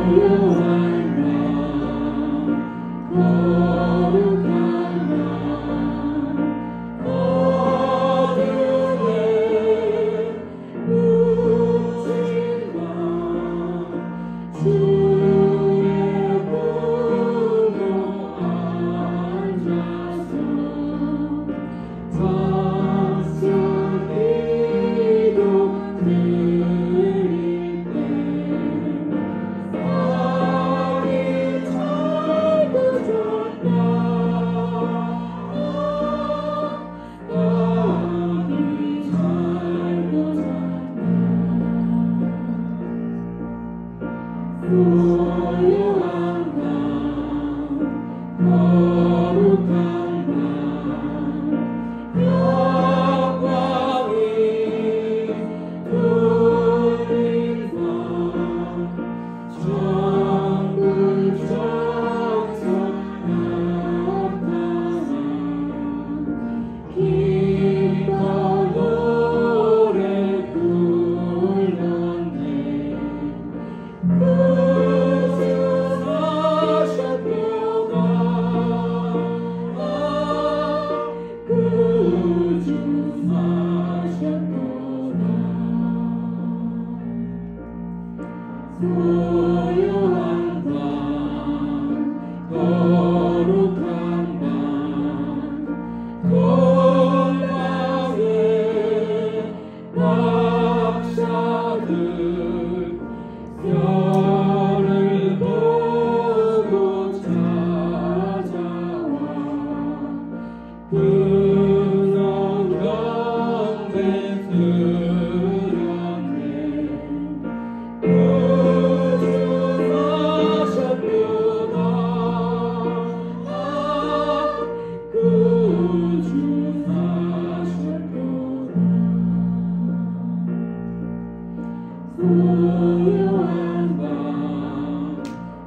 고요한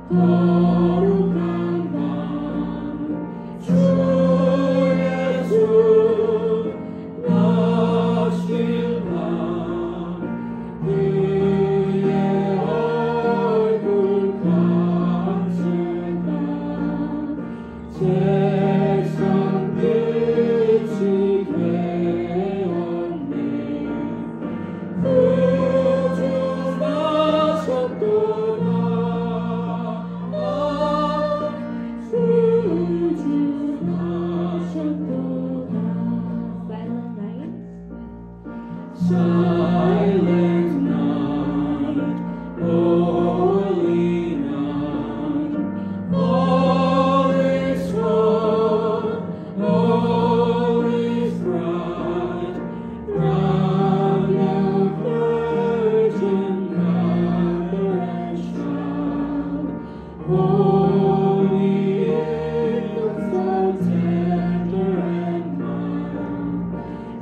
거룩한 밤 주 예수 나신 밤 그의 얼굴 같은 밤 세상 끝이 되었네 Silent night, holy night, all is calm, all is bright, round the Virgin Mother and Child, holy infant so tender and mild,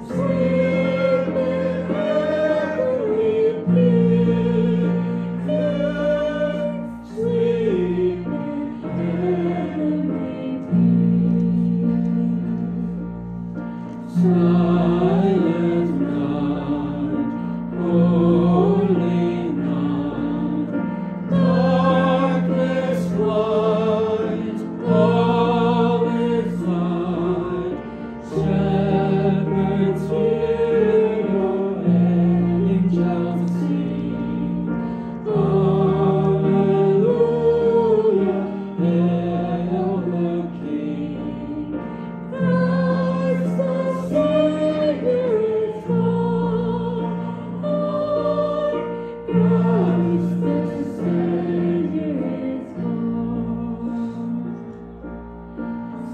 sleep in heavenly peace, sleep in heavenly peace. Silent night, holy night, darkness white, all is light, shepherds hear your angels sing, Alleluia, hail the King. Christ the Savior is born, Christ the Savior is born.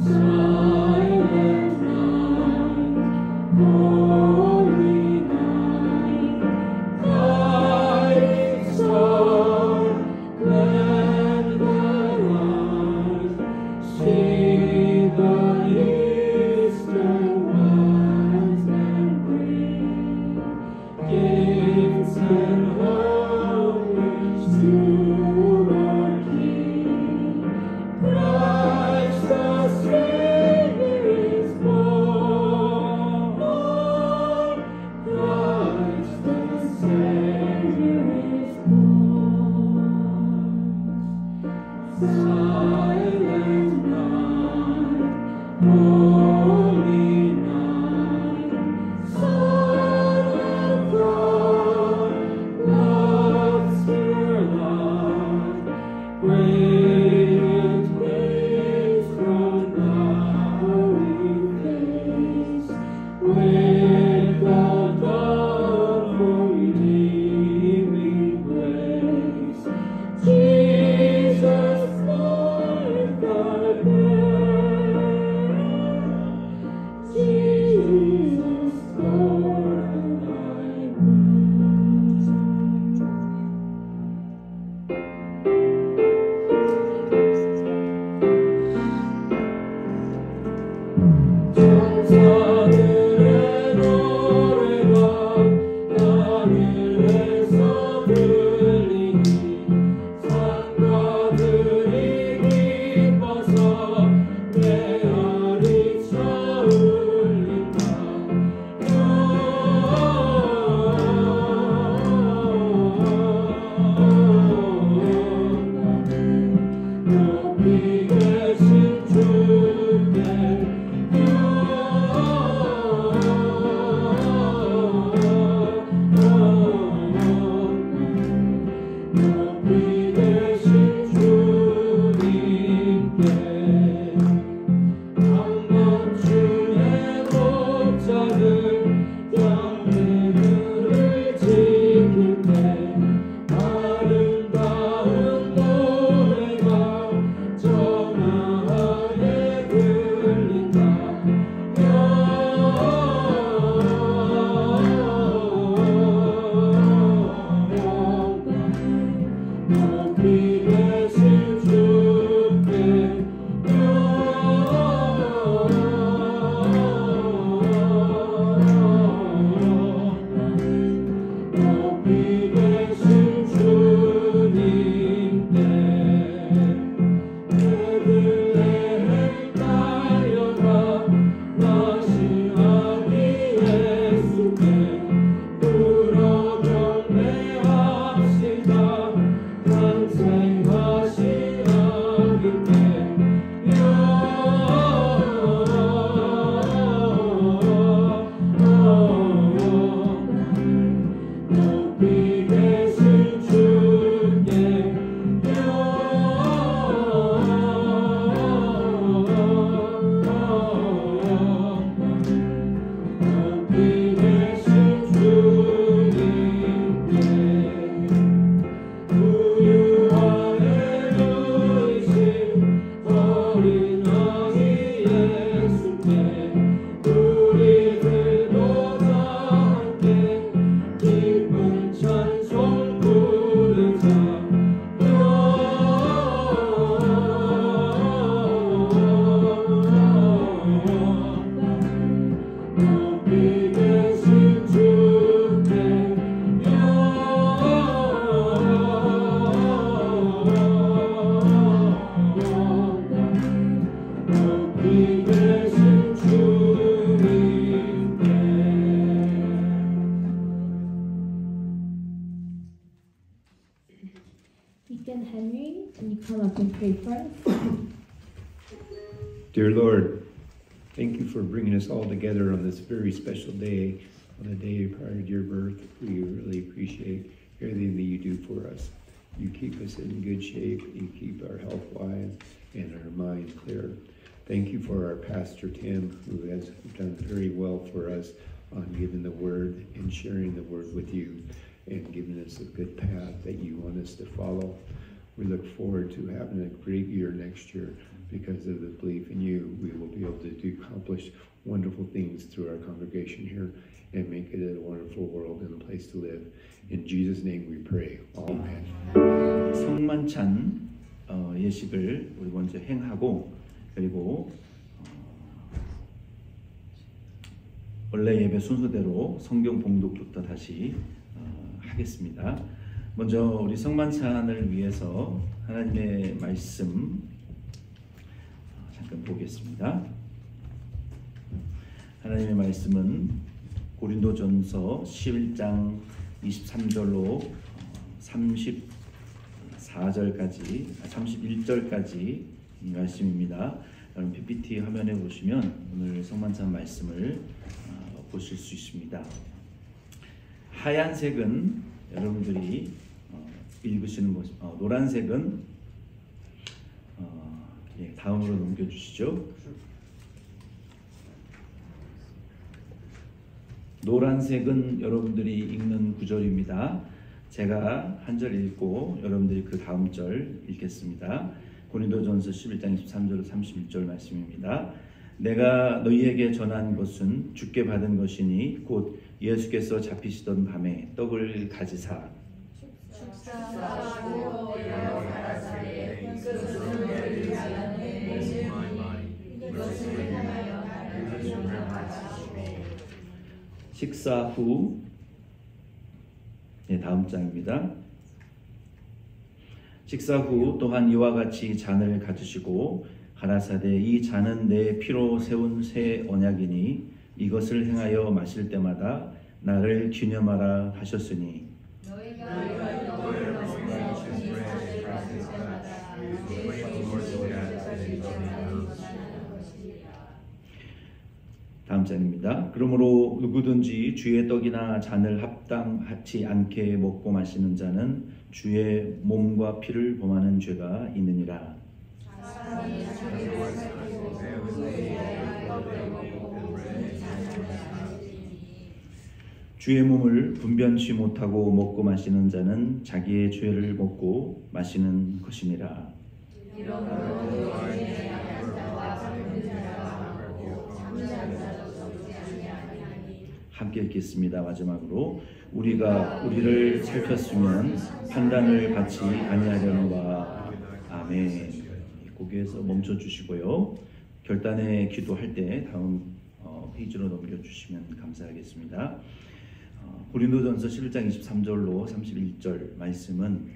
Silent night, holy night, guiding star, lend the light, see the Eastern wise men bring gifts and homage to our King. Christ the Savior is born, Christ the Savior is born. Silent night, holy night, silent God, love's dear light, radiant grace from thine face, with the dawn for redeeming grace. Jesus, Lord, thy birth, pray first. Dear Lord, thank you for bringing us all together on this very special day, on the day prior to your birth. We really appreciate everything that you do for us. You keep us in good shape. You keep our health wise and our mind clear. Thank you for our Pastor Tim, who has done very well for us on giving the word and sharing the word with you and giving us a good path that you want us to follow. We look forward to having a great year next year. Because of the belief in you, we will be able to accomplish wonderful things through our congregation here and make it a wonderful world and a place to live. In Jesus' name we pray. Amen. 성만찬 예식을 우리 먼저 행하고 그리고 원래 예배 순서대로 성경 봉독부터 다시 하겠습니다. 먼저 우리 성만찬을 위해서 하나님의 말씀 잠깐 보겠습니다. 하나님의 말씀은 고린도전서 11장 23절로 34절까지 31절까지 말씀입니다. 여러분 PPT 화면에 보시면 오늘 성만찬 말씀을 보실 수 있습니다. 하얀색은 여러분들이 읽으시는 것, 노란색은 다음으로 넘겨주시죠. 노란색은 여러분들이 읽는 구절입니다. 제가 한 절 읽고 여러분들이 그 다음 절 읽겠습니다. 고린도전서 11장 23절로 31절 말씀입니다. 내가 너희에게 전한 것은 주께 받은 것이니 곧 예수께서 잡히시던 밤에 떡을 가지사 축사하고 여러 가라사대 이것은 너희를 위하여 이것을 행하여 나를 기념하시오. 식사 후 다음 장입니다. 식사 후 또한 이와 같이 잔을 가지시고 가라사대 이 잔은 내 피로 세운 새 언약이니 이것을 행하여 마실 때마다 나를 기념하라 하셨으니 다음 장입니다. 그러므로 누구든지 주의 떡이나 잔을 합당하지 않게 먹고 마시는 자는 주의 몸과 피를 범하는 죄가 있느니라. 주의 몸을 분변치 못하고 먹고 마시는 자는 자기의 죄를 먹고 마시는 것이니라. 함께 읽겠습니다. 마지막으로 우리가 우리를 살폈으면 판단을 받지 아니하려노라. 아멘. 거기에서 멈춰 주시고요. 결단의 기도할 때 다음 페이지로 넘겨주시면 감사하겠습니다. 고린도전서 11장 23절로 31절 말씀은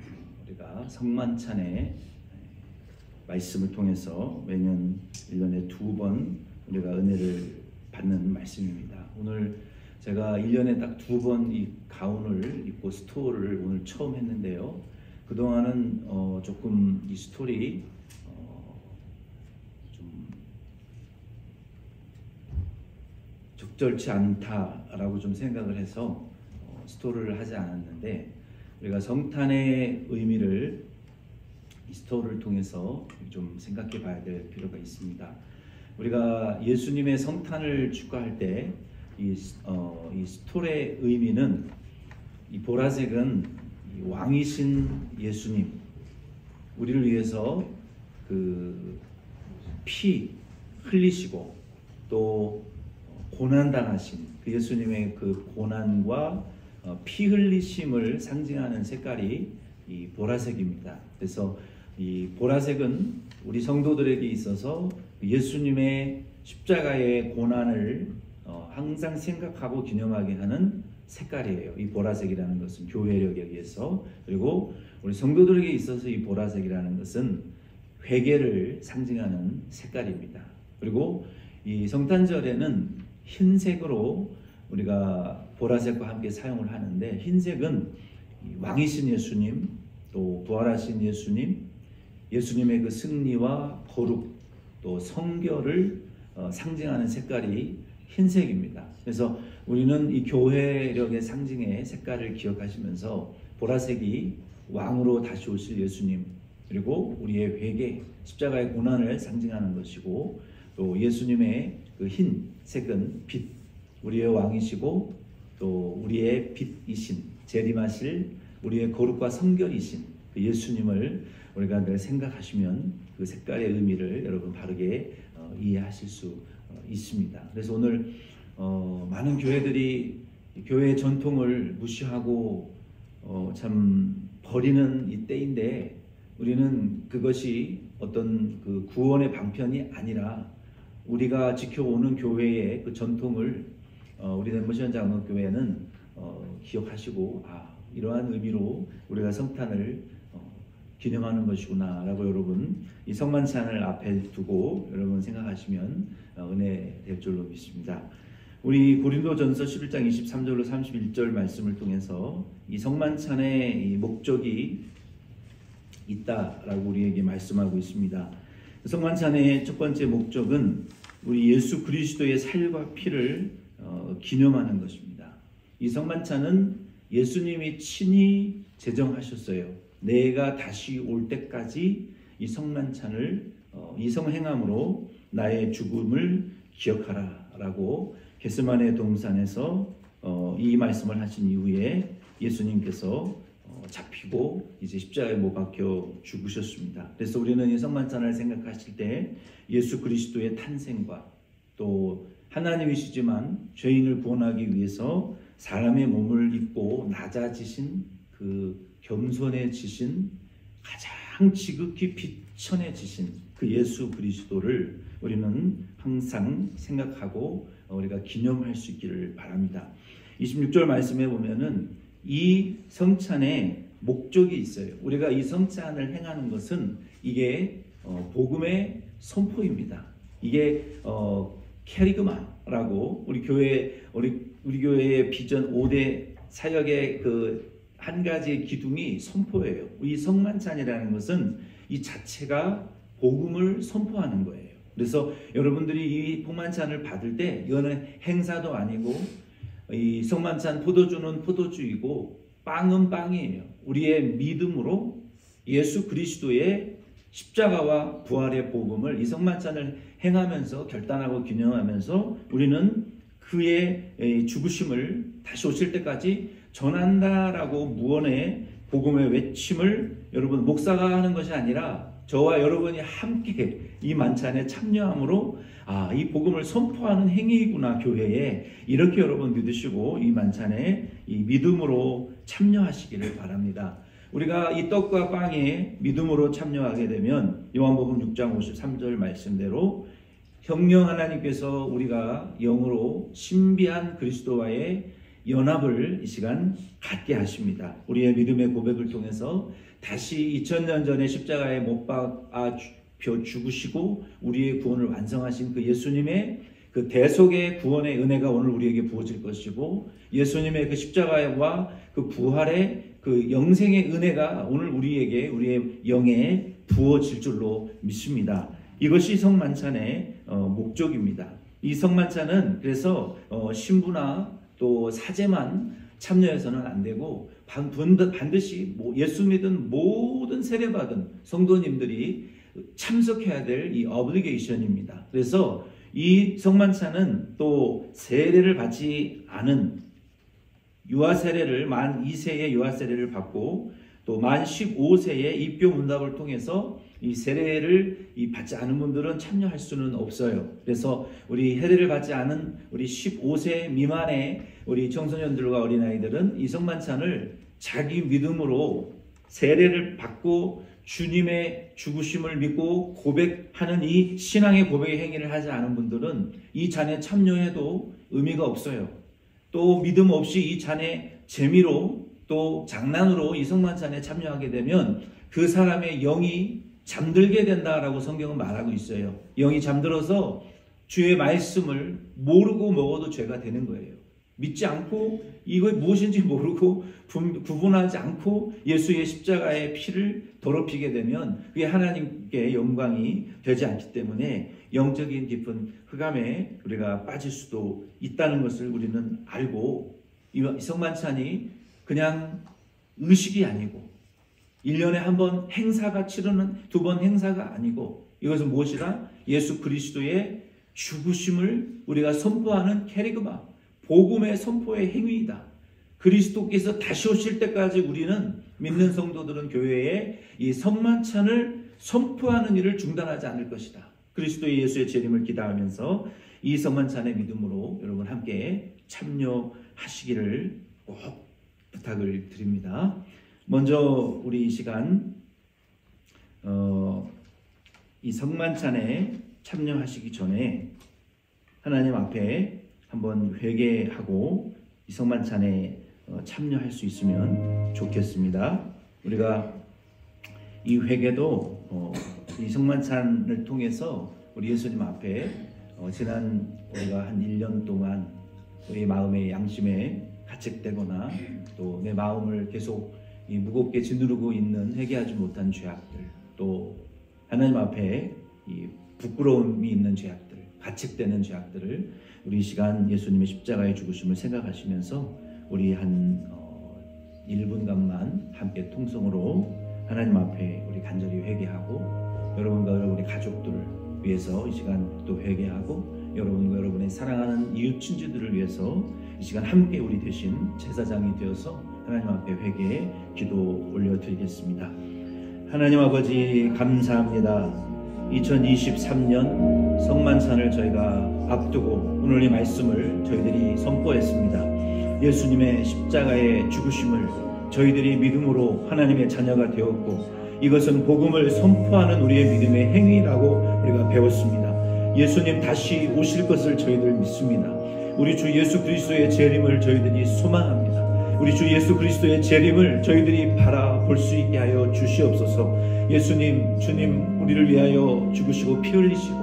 우리가 성만찬의 말씀을 통해서 매년 1년에 2번 우리가 은혜를 받는 말씀입니다. 오늘 제가 1년에 딱 2번 이 가운을 입고 스토어를 오늘 처음 했는데요. 그동안은 조금 이 스토리 좀 적절치 않다라고 좀 생각을 해서 스토어를 하지 않았는데 우리가 성탄의 의미를 이 스토어를 통해서 좀 생각해 봐야 될 필요가 있습니다. 우리가 예수님의 성탄을 축하할 때 이 스토어의 의미는 이 보라색은 이 왕이신 예수님 우리를 위해서 그 피 흘리시고 또 고난 당하신 그 예수님의 그 고난과 피 흘리심을 상징하는 색깔이 이 보라색입니다. 그래서 이 보라색은 우리 성도들에게 있어서 예수님의 십자가의 고난을 항상 생각하고 기념하게 하는 색깔이에요. 이 보라색이라는 것은 교회력에 의해서, 그리고 우리 성도들에게 있어서 이 보라색이라는 것은 회개를 상징하는 색깔입니다. 그리고 이 성탄절에는 흰색으로 우리가 보라색과 함께 사용을 하는데, 흰색은 왕이신 예수님, 또 부활하신 예수님, 예수님의 그 승리와 거룩 또 성결을 상징하는 색깔이 흰색입니다. 그래서 우리는 이 교회력의 상징의 색깔을 기억하시면서 보라색이 왕으로 다시 오실 예수님, 그리고 우리의 회개, 십자가의 고난을 상징하는 것이고, 또 예수님의 그 흰색은 빛, 우리의 왕이시고 또 우리의 빛이신, 재림하실 우리의 거룩과 성결이신 그 예수님을 우리가 늘 생각하시면 그 색깔의 의미를 여러분 바르게 이해하실 수 있습니다. 그래서 오늘 많은 교회들이 교회의 전통을 무시하고 참 버리는 이 때인데, 우리는 그것이 어떤 그 구원의 방편이 아니라 우리가 지켜오는 교회의 그 전통을 우리 덴버시안 장로교회는 기억하시고, 이러한 의미로 우리가 성탄을 기념하는 것이구나 라고 여러분 이 성만찬을 앞에 두고 여러분 생각하시면 은혜 될 줄로 믿습니다. 우리 고린도전서 11장 23절로 31절 말씀을 통해서 이 성만찬의 이 목적이 있다라고 우리에게 말씀하고 있습니다. 성만찬의 첫 번째 목적은 우리 예수 그리스도의 살과 피를 기념하는 것입니다. 이 성만찬은 예수님이 친히 제정하셨어요. 내가 다시 올 때까지 이 성만찬을 이 성행함으로 나의 죽음을 기억하라 라고 겟세마네 동산에서 이 말씀을 하신 이후에 예수님께서 잡히고 이제 십자가에 못 박혀 죽으셨습니다. 그래서 우리는 이 성만찬을 생각하실 때 예수 그리스도의 탄생과 또 하나님이시지만 죄인을 구원하기 위해서 사람의 몸을 입고 낮아지신 그 겸손해지신 가장 지극히 비천해지신 그 예수 그리스도를 우리는 항상 생각하고 우리가 기념할 수 있기를 바랍니다. 26절 말씀에 보면은 이 성찬에 목적이 있어요. 우리가 이 성찬을 행하는 것은 이게 복음의 선포입니다. 이게 캐리그마라고 우리 교회의 비전 5대 사역의 그 한 가지 기둥이 선포예요. 이 성만찬이라는 것은 이 자체가 복음을 선포하는 거예요. 그래서 여러분들이 이 복만찬을 받을 때 이거는 행사도 아니고 이 성만찬 포도주는 포도주이고 빵은 빵이에요. 우리의 믿음으로 예수 그리스도의 십자가와 부활의 복음을 이 성만찬을 행하면서 결단하고 기념하면서 우리는 그의 죽으심을 다시 오실 때까지 전한다라고 무언의 복음의 외침을 여러분 목사가 하는 것이 아니라 저와 여러분이 함께 이 만찬에 참여함으로 이 복음을 선포하는 행위이구나 교회에, 이렇게 여러분 믿으시고 이 만찬에 이 믿음으로 참여하시기를 바랍니다. 우리가 이 떡과 빵에 믿음으로 참여하게 되면 요한복음 6장 53절 말씀대로 성령 하나님께서 우리가 영으로 신비한 그리스도와의 연합을 이 시간 갖게 하십니다. 우리의 믿음의 고백을 통해서 다시 2000년 전에 십자가에 못 박혀 죽으시고 우리의 구원을 완성하신 그 예수님의 그 대속의 구원의 은혜가 오늘 우리에게 부어질 것이고, 예수님의 그 십자가와 그 부활의 그 영생의 은혜가 오늘 우리에게 우리의 영에 부어질 줄로 믿습니다. 이것이 성만찬의 목적입니다. 이 성만찬은 그래서 신부나 또 사제만 참여해서는 안 되고 반드시 예수 믿은 모든 세례받은 성도님들이 참석해야 될 이 어블리게이션입니다. 그래서 이 성만찬은 또 세례를 받지 않은 유아 세례를 만 2세의 유아 세례를 받고 또 만 15세의 입교 문답을 통해서 이 세례를 받지 않은 분들은 참여할 수는 없어요. 그래서 우리 세례를 받지 않은 우리 15세 미만의 우리 청소년들과 어린아이들은 이 성만찬을 자기 믿음으로 세례를 받고 주님의 죽으심을 믿고 고백하는 이 신앙의 고백의 행위를 하지 않은 분들은 이 잔에 참여해도 의미가 없어요. 또 믿음 없이 이 잔에 재미로 또 장난으로 이 성만찬에 참여하게 되면 그 사람의 영이 잠들게 된다라고 성경은 말하고 있어요. 영이 잠들어서 주의 말씀을 모르고 먹어도 죄가 되는 거예요. 믿지 않고 이거 무엇인지 모르고 구분하지 않고 예수의 십자가의 피를 더럽히게 되면 그게 하나님께 영광이 되지 않기 때문에 영적인 깊은 흑암에 우리가 빠질 수도 있다는 것을 우리는 알고, 이 성만찬이 그냥 의식이 아니고 1년에 한 번 행사가 치르는 2번 행사가 아니고 이것은 무엇이라? 예수 그리스도의 죽으심을 우리가 선포하는 캐리그마, 복음의 선포의 행위이다. 그리스도께서 다시 오실 때까지 우리는 믿는 성도들은 교회에 이 성만찬을 선포하는 일을 중단하지 않을 것이다. 그리스도의 예수의 재림을 기대하면서 이 성만찬의 믿음으로 여러분 함께 참여하시기를 꼭 부탁을 드립니다. 먼저 우리 이 시간 이 성만찬에 참여하시기 전에 하나님 앞에 한번 회개하고 이 성만찬에 참여할 수 있으면 좋겠습니다. 우리가 이 회개도 이 성만찬을 통해서 우리 예수님 앞에 지난 우리가 한 1년 동안 우리 마음의 양심에 가책되거나 또 내 마음을 계속 이 무겁게 짓누르고 있는 회개하지 못한 죄악들, 또 하나님 앞에 이 부끄러움이 있는 죄악들, 가책되는 죄악들을 우리 이 시간 예수님의 십자가의 죽으심을 생각하시면서 우리 한 1분간만 함께 통성으로 하나님 앞에 우리 간절히 회개하고 여러분과 여러분의 가족들을 위해서 이 시간 또 회개하고 여러분과 여러분의 사랑하는 이웃 친지들을 위해서 이 시간 함께 우리 대신 제사장이 되어서 하나님 앞에 회개의 기도 올려드리겠습니다. 하나님 아버지 감사합니다. 2023년 성만찬을 저희가 앞두고 오늘 이 말씀을 저희들이 선포했습니다. 예수님의 십자가의 죽으심을 저희들이 믿음으로 하나님의 자녀가 되었고 이것은 복음을 선포하는 우리의 믿음의 행위라고 우리가 배웠습니다. 예수님 다시 오실 것을 저희들 믿습니다. 우리 주 예수 그리스도의 재림을 저희들이 소망합니다. 우리 주 예수 그리스도의 재림을 저희들이 바라볼 수 있게 하여 주시옵소서. 예수님, 주님 우리를 위하여 죽으시고 피 흘리시고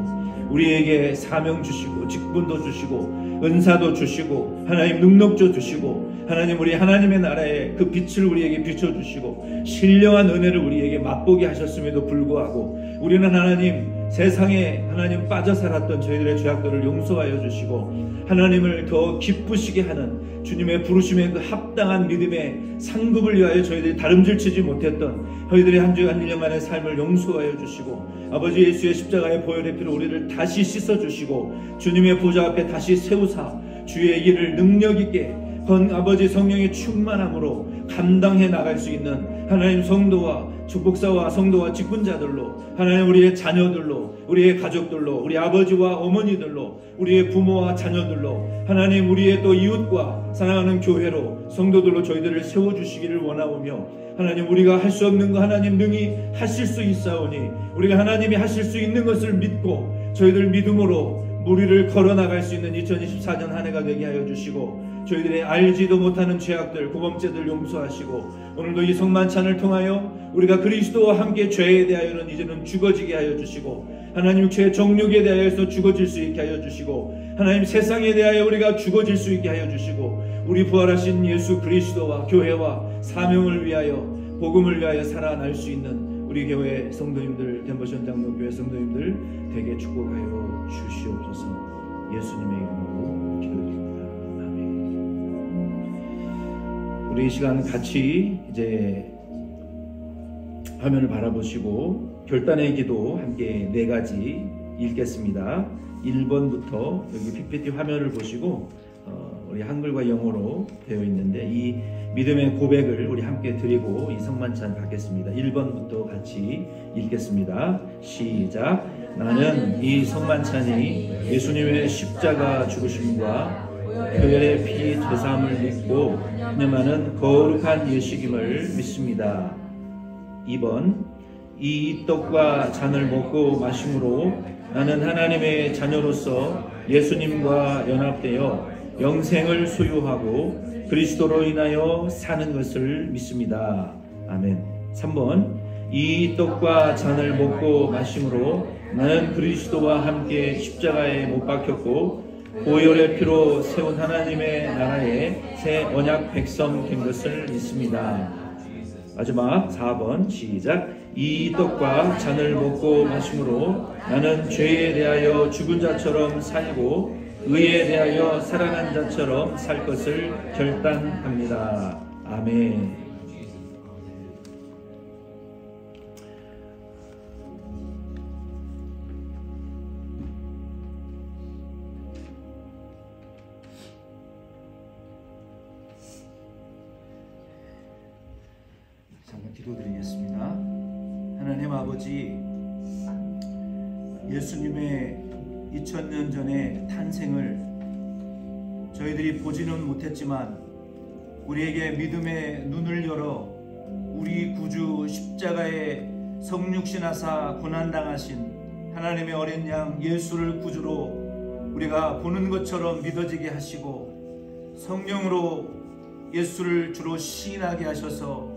우리에게 사명 주시고 직분도 주시고 은사도 주시고 하나님 능력도 주시고 하나님 우리 하나님의 나라의 그 빛을 우리에게 비춰주시고 신령한 은혜를 우리에게 맛보게 하셨음에도 불구하고 우리는 하나님 세상에 하나님 빠져 살았던 저희들의 죄악들을 용서하여 주시고 하나님을 더 기쁘시게 하는 주님의 부르심에 그 합당한 믿음의 상급을 위하여 저희들이 다름질치지 못했던 저희들의 한 주간 1년간의 삶을 용서하여 주시고 아버지 예수의 십자가의 보혈의 피로 우리를 다시 씻어주시고 주님의 보좌 앞에 다시 세우사 주의 일을 능력있게 아버지 성령의 충만함으로 감당해 나갈 수 있는 하나님 성도와 축복사와 성도와 직분자들로 하나님 우리의 자녀들로 우리의 가족들로 우리 아버지와 어머니들로 우리의 부모와 자녀들로 하나님 우리의 또 이웃과 사랑하는 교회로 성도들로 저희들을 세워주시기를 원하오며 하나님 우리가 할 수 없는 거 하나님 능히 하실 수 있사오니 우리가 하나님이 하실 수 있는 것을 믿고 저희들 믿음으로 우리를 걸어나갈 수 있는 2024년 한 해가 되게 하여 주시고 저희들의 알지도 못하는 죄악들 구범죄들 용서하시고 오늘도 이 성만찬을 통하여 우리가 그리스도와 함께 죄에 대하여는 이제는 죽어지게 하여 주시고 하나님 죄 정욕에 대하여서 죽어질 수 있게 하여 주시고 하나님 세상에 대하여 우리가 죽어질 수 있게 하여 주시고 우리 부활하신 예수 그리스도와 교회와 사명을 위하여 복음을 위하여 살아날 수 있는 우리 교회 성도님들 덴버션 장로교회 성도님들 되게 축복하여 주시옵소서. 예수님의 이름으로 기도드립니다. 아멘. 우리 이 시간 같이 이제 화면을 바라보시고 결단의 기도 함께 4가지 읽겠습니다. 1번부터 여기 PPT 화면을 보시고 우리 한글과 영어로 되어 있는데 이 믿음의 고백을 우리 함께 드리고 이 성만찬 갖겠습니다. 1번부터 같이 읽겠습니다. 시작. 나는 이 성만찬이 예수님의 십자가 죽으심과 보혈의 피 제사함을 믿고 념하는 거룩한 예식임을 믿습니다. 2번. 이 떡과 잔을 먹고 마심으로 나는 하나님의 자녀로서 예수님과 연합되어 영생을 소유하고 그리스도로 인하여 사는 것을 믿습니다. 아멘. 3번. 이 떡과 잔을 먹고 마심으로 나는 그리스도와 함께 십자가에 못 박혔고 보혈의 피로 세운 하나님의 나라의 새 언약 백성 된 것을 믿습니다. 마지막 4번 시작. 이 떡과 잔을 먹고 마심으로 나는 죄에 대하여 죽은 자처럼 살고 의에 대하여 살아난 자처럼 살 것을 결단합니다. 아멘. 잠깐 기도드리겠습니다. 하나님 아버지, 예수님의 2000년 전에 탄생을 저희들이 보지는 못했지만 우리에게 믿음의 눈을 열어 우리 구주 십자가에 성육신하사 고난당하신 하나님의 어린 양 예수를 구주로 우리가 보는 것처럼 믿어지게 하시고 성령으로 예수를 주로 시인하게 하셔서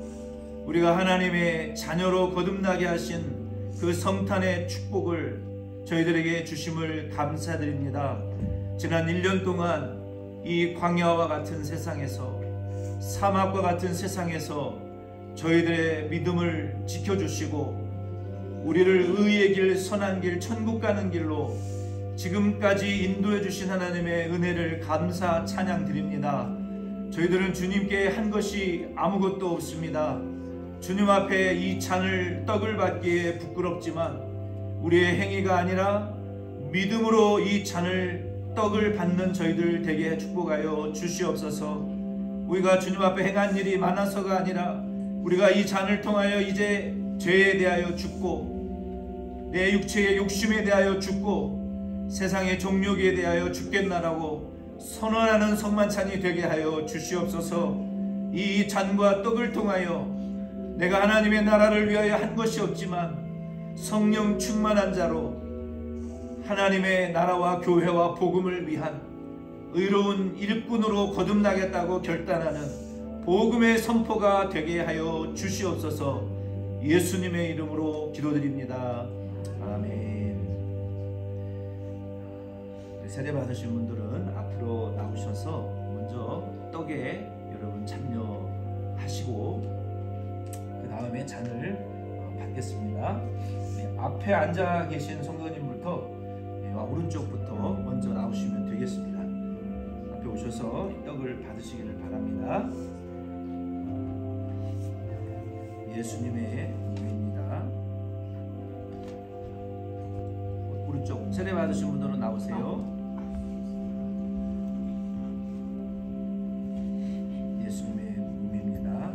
우리가 하나님의 자녀로 거듭나게 하신 그 성탄의 축복을 저희들에게 주심을 감사드립니다. 지난 1년 동안 이 광야와 같은 세상에서, 사막과 같은 세상에서 저희들의 믿음을 지켜주시고 우리를 의의 길, 선한 길, 천국 가는 길로 지금까지 인도해 주신 하나님의 은혜를 감사 찬양 드립니다. 저희들은 주님께 한 것이 아무것도 없습니다. 주님 앞에 이 잔을 떡을 받기에 부끄럽지만 우리의 행위가 아니라 믿음으로 이 잔을 떡을 받는 저희들 되게 축복하여 주시옵소서. 우리가 주님 앞에 행한 일이 많아서가 아니라 우리가 이 잔을 통하여 이제 죄에 대하여 죽고 내 육체의 욕심에 대하여 죽고 세상의 종욕에 대하여 죽겠나라고 선언하는 성만찬이 되게 하여 주시옵소서. 이 잔과 떡을 통하여 내가 하나님의 나라를 위하여 한 것이 없지만 성령 충만한 자로 하나님의 나라와 교회와 복음을 위한 의로운 일꾼으로 거듭나겠다고 결단하는 복음의 선포가 되게 하여 주시옵소서. 예수님의 이름으로 기도드립니다. 아멘. 세례 받으신 분들은 앞으로 나오셔서 먼저 떡에 여러분 참여하시고 그 다음에 잔을 받겠습니다. 앞에 앉아 계신 성도님부터 오른쪽부터 먼저 나오시면 되겠습니다. 앞에 오셔서 떡을 받으시기를 바랍니다. 예수님의 몸입니다. 오른쪽 세례 받으신 분들은 나오세요. 예수님의 몸입니다.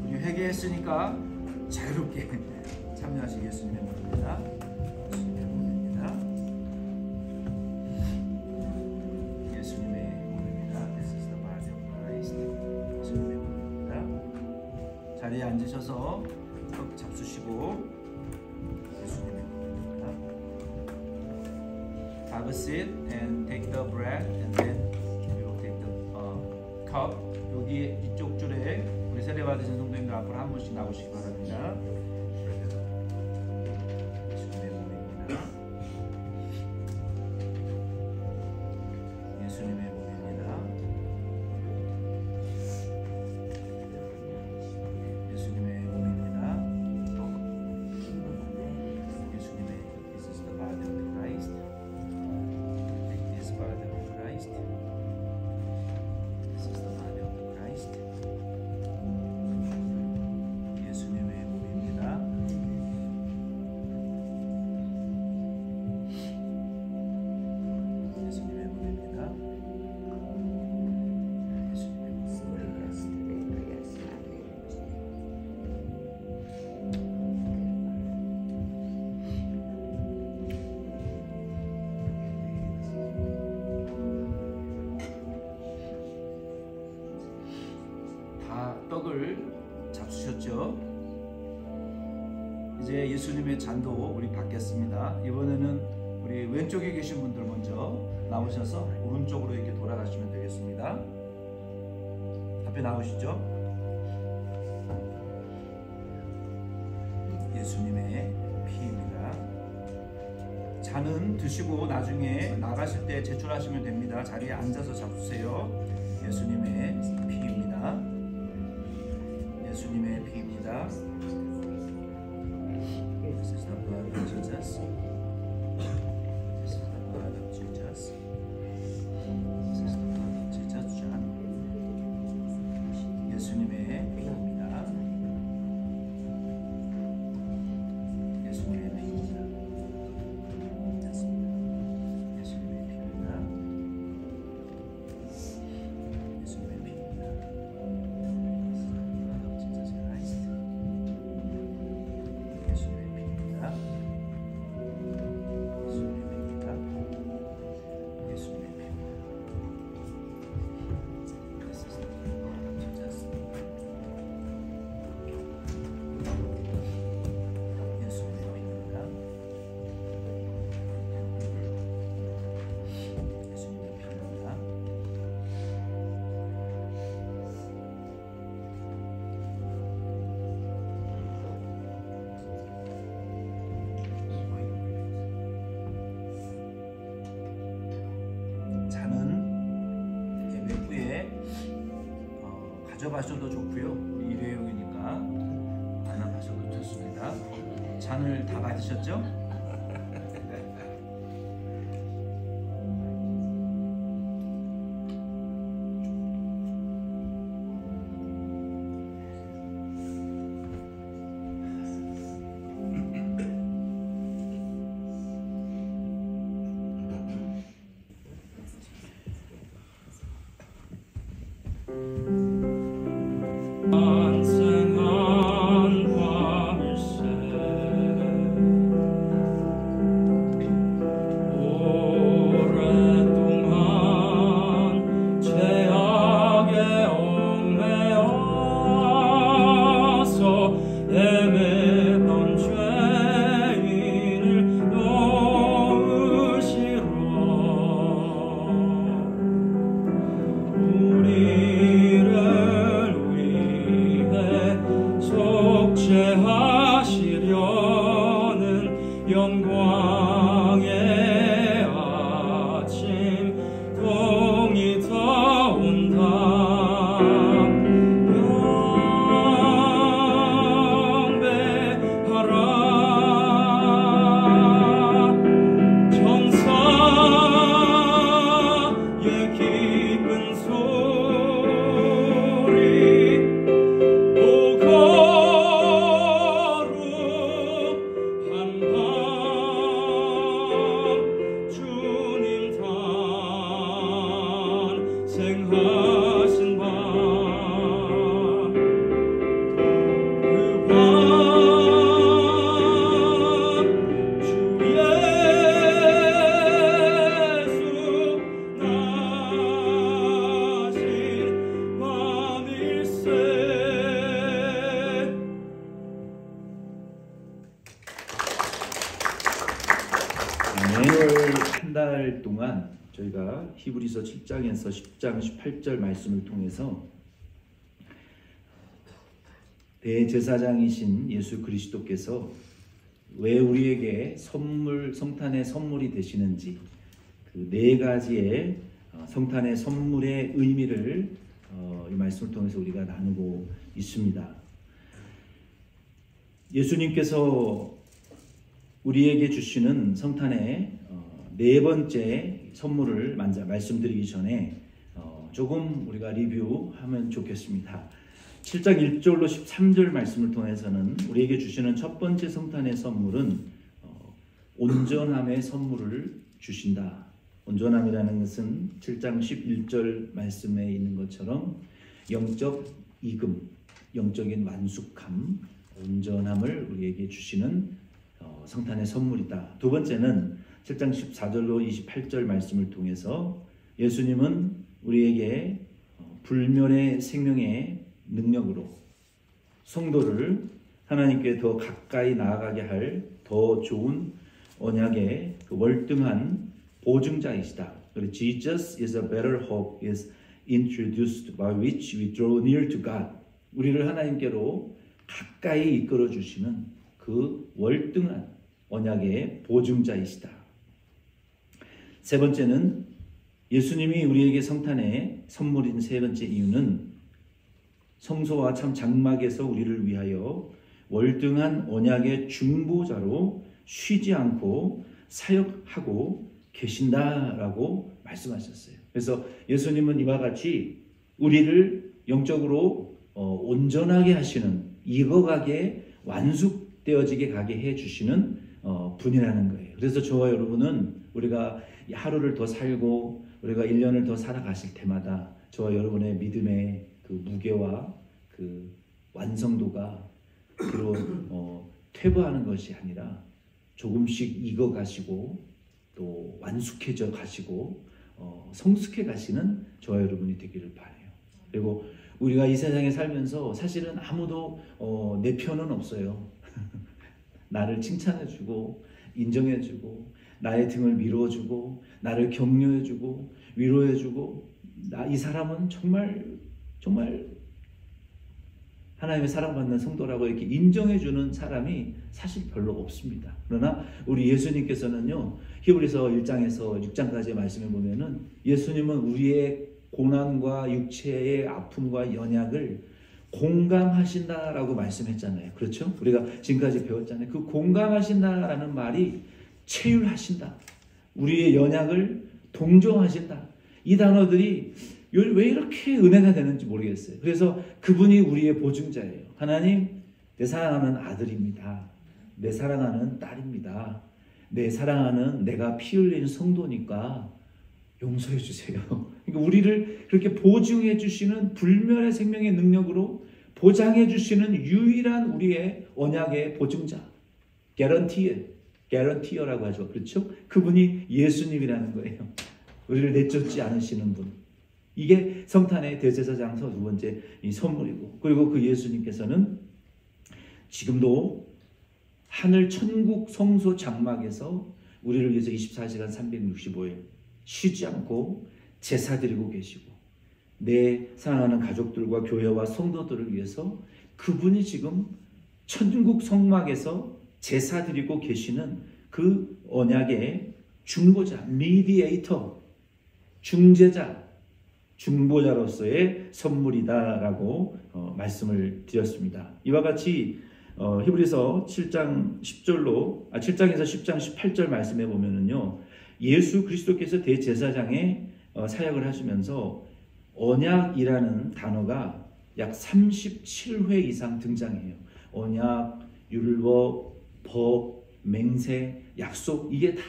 우리 회개했으니까 자유롭게 참여하신 예수님의 몸입니다. 예수님의 몸입니다. 예수님의 몸입니다. This is the body of Christ. 예수님의 몸입니다. 자리에 앉으셔서 떡 잡수시고 예수님의 몸입니다. Have a seat and take the bread and then you will take the cup. 여기 이쪽 줄에 우리 세례 받으신 성도님들 앞으로 한 분씩 나오시기 바랍니다. 예수님의 몸입니다. 예수님의 몸입니다. 예수님의 몸입니다. 예수님의 This is the body of Christ. Take this body of Christ. This is the body of Christ. 예수님의 몸입니다. 예수님의 몸입니다. 예수님의 다 떡을 잡수셨죠? 이제 예수님의 잔도 우리 받겠습니다. 이번에는 우리 왼쪽에 계신 분들 먼저 나오셔서 오른쪽으로 이렇게 돌아가시면 되겠습니다. 앞에 나오시죠? 예수님의 피입니다. 잔은 드시고 나중에 나가실 때 제출하시면 됩니다. 자리에 앉아서 잡수세요. 예수님의 피입니다. 예수님의 피입니다. This is the blood of Jesus. This is the blood of Jesus. This is the blood of Jesus. 잔. 예수님의 피입니다. 예수님의 피입니다. 예수님의 피입니다. 예수님의 피입니다. blood of Jesus Christ. 예수님의 피입니다. 예수님의 피입니다. 예수님의 피입니다. This is the blood of Jesus. 예수님의 피입니다. 예수님의 피입니다. 잔은 예배 후에 가져가셔도 좋고요. 우리 일회용이니까 안 가셔도 좋습니다. 잔을 다 받으셨죠? 안생한 밤일새 오랫동안 죄악에 얽매여서 헤매던 죄인을 도우시러 우리를 속죄하시려는 영광의 아침 동이 터온다. 영배하라 천사의 기쁜 소리 생하신 밤 그 밤 주 예수 나신 밤일세. 매월 한 달 동안 저희가 히브리서 7장에서 10장 18절 말씀을 통해서 대제사장이신 예수 그리스도께서 왜 우리에게 성탄의 선물이 되시는지 그 네 가지의 성탄의 선물의 의미를 이 말씀을 통해서 우리가 나누고 있습니다. 예수님께서 우리에게 주시는 성탄의 네 번째 선물을 먼저 말씀드리기 전에 조금 우리가 리뷰하면 좋겠습니다. 7장 1절로 13절 말씀을 통해서는 우리에게 주시는 첫 번째 성탄의 선물은 온전함의 선물을 주신다. 온전함이라는 것은 7장 11절 말씀에 있는 것처럼 영적 이금, 영적인 완숙함, 온전함을 우리에게 주시는 성탄의 선물이다. 두 번째는 7장 14절로 28절 말씀을 통해서 예수님은 우리에게 불멸의 생명의 능력으로 성도를 하나님께 더 가까이 나아가게 할 더 좋은 언약의 그 월등한 보증자이시다. Jesus is a better hope is introduced by which we draw near to God. 우리를 하나님께로 가까이 이끌어 주시는 그 월등한 언약의 보증자이시다. 세 번째는 예수님이 우리에게 성탄의 선물인 세 번째 이유는 성소와 참 장막에서 우리를 위하여 월등한 언약의 중보자로 쉬지 않고 사역하고 계신다라고 말씀하셨어요. 그래서 예수님은 이와 같이 우리를 영적으로 온전하게 하시는, 익어가게 완숙되어지게 가게 해주시는 분이라는 거예요. 그래서 저와 여러분은 우리가 하루를 더 살고 우리가 1년을 더 살아가실 때마다 저와 여러분의 믿음의 그 무게와 그 완성도가 비로 퇴보하는 것이 아니라 조금씩 익어가시고 또 완숙해져 가시고 성숙해 가시는 저와 여러분이 되기를 바라요. 그리고 우리가 이 세상에 살면서 사실은 아무도 내 편은 없어요. 나를 칭찬해주고 인정해주고 나의 등을 밀어주고 나를 격려해주고 위로해주고 이 사람은 정말 하나님의 사랑받는 성도라고 이렇게 인정해주는 사람이 사실 별로 없습니다. 그러나 우리 예수님께서는요, 히브리서 1장에서 6장까지의 말씀을 보면은 예수님은 우리의 고난과 육체의 아픔과 연약을 공감하신다라고 말씀했잖아요. 그렇죠? 우리가 지금까지 배웠잖아요. 그 공감하신다라는 말이 체휼하신다, 우리의 연약을 동정하신다, 이 단어들이 왜 이렇게 은혜가 되는지 모르겠어요. 그래서 그분이 우리의 보증자예요. 하나님, 내 사랑하는 아들입니다. 내 사랑하는 딸입니다. 내 사랑하는 내가 피 흘린 성도니까 용서해 주세요. 그러니까 우리를 그렇게 보증해 주시는 불멸의 생명의 능력으로 보장해 주시는 유일한 우리의 언약의 보증자, 개런티어라고 하죠. 그렇죠? 그분이 예수님이라는 거예요. 우리를 내쫓지 않으시는 분. 이게 성탄의 대제사장서 두 번째 이 선물이고, 그리고 그 예수님께서는 지금도 하늘 천국 성소 장막에서 우리를 위해서 24시간 365일 쉬지 않고 제사 드리고 계시고, 내 사랑하는 가족들과 교회와 성도들을 위해서 그분이 지금 천국 성막에서 제사 드리고 계시는 그 언약의 중보자, 미디에이터, 중보자로서의 선물이다라고 말씀을 드렸습니다. 이와 같이 히브리서 7장 10절로 7장에서 10장 18절 말씀해 보면은요, 예수 그리스도께서 대제사장의 사역을 하시면서 언약이라는 단어가 약 37회 이상 등장해요. 언약, 율법, 법, 맹세, 약속, 이게 다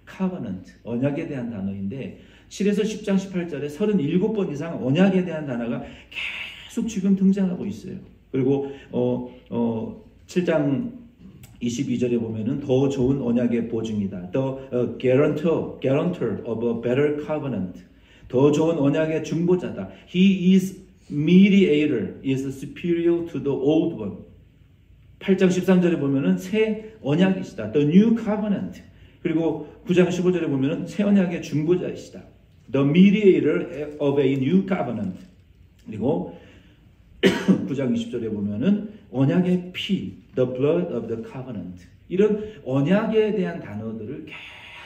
covenant, 언약에 대한 단어인데 7에서 10장 18절에 37번 이상 언약에 대한 단어가 계속 지금 등장하고 있어요. 그리고 7장 22절에 보면은 더 좋은 언약의 보증이다. The guarantor of a better covenant. 더 좋은 언약의 중보자다. He is mediator, is superior to the old one. 8장 13절에 보면은 새 언약이시다. The new covenant. 그리고 9장 15절에 보면은 새 언약의 중보자이시다. The mediator of a new covenant. 그리고 9장 20절에 보면은 언약의 피, the blood of the covenant. 이런 언약에 대한 단어들을